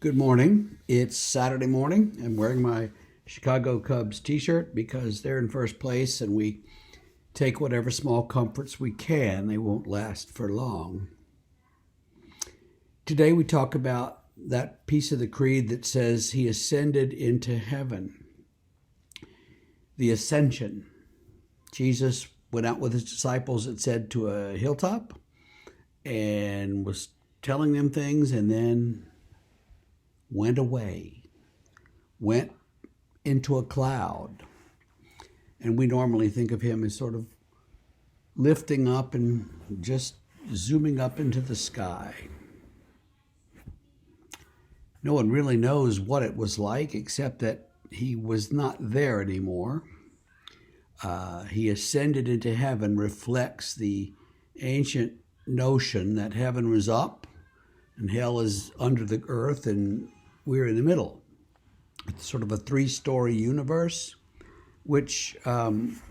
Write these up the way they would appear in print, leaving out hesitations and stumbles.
Good morning. It's Saturday morning. I'm wearing my Chicago Cubs t-shirt because they're in first place and we take whatever small comforts we can. They won't last for long. Today we talk about that piece of the creed that says he ascended into heaven. The ascension. Jesus went out with his disciples, it said, to a hilltop and was telling them things and then went away, went into a cloud. And we normally think of him as sort of lifting up and just zooming up into the sky. No one really knows what it was like except that he was not there anymore. He ascended into heaven reflects the ancient notion that heaven was up and hell is under the earth and we're in the middle. It's sort of a three-story universe, which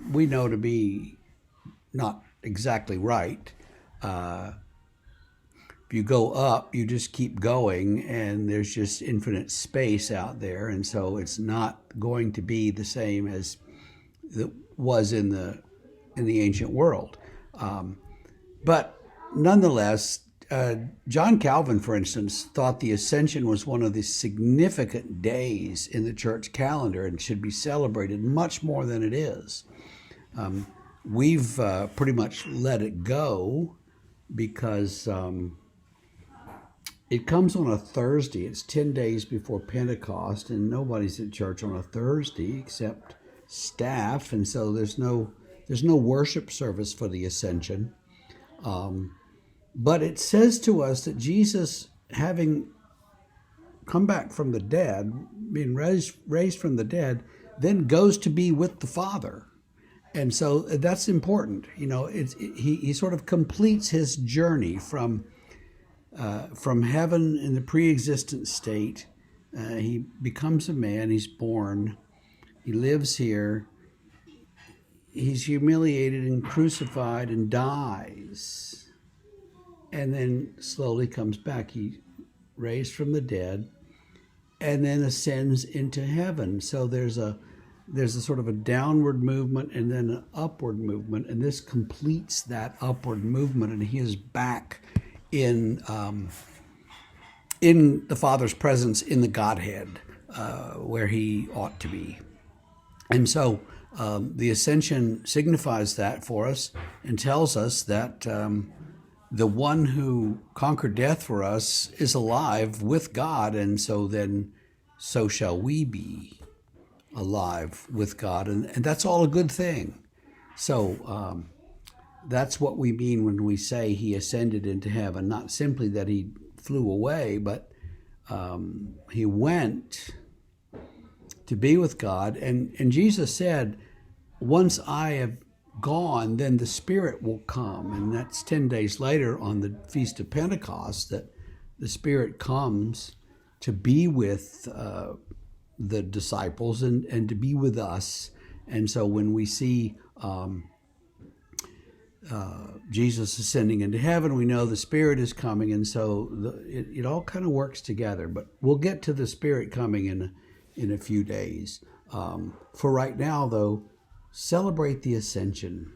we know to be not exactly right. If you go up, you just keep going, and there's just infinite space out there, and so it's not going to be the same as it was in the ancient world. But nonetheless, John Calvin, for instance, thought the Ascension was one of the significant days in the church calendar and should be celebrated much more than it is. We've pretty much let it go because it comes on a Thursday. It's 10 days before Pentecost, and nobody's at church on a Thursday except staff, and so there's no worship service for the Ascension. But it says to us that Jesus, having come back from the dead, being raised from the dead, then goes to be with the Father. And so that's important. You know, he sort of completes his journey from heaven in the pre-existent state. He becomes a man, he's born, he lives here, he's humiliated and crucified and dies. And then slowly comes back. He raised from the dead and then ascends into heaven. So there's a sort of a downward movement and then an upward movement, and this completes that upward movement, and he is back in the Father's presence in the Godhead, where he ought to be. And so the ascension signifies that for us and tells us that the one who conquered death for us is alive with God, and so shall we be alive with God, and that's all a good thing. So that's what we mean when we say he ascended into heaven, not simply that he flew away, but he went to be with God, and Jesus said, once I have gone, then the Spirit will come. And that's 10 days later on the Feast of Pentecost that the Spirit comes to be with the disciples and to be with us. And so when we see Jesus ascending into heaven, we know the Spirit is coming, and so it all kind of works together. But we'll get to the Spirit coming in a few days. For right now, though, celebrate the Ascension.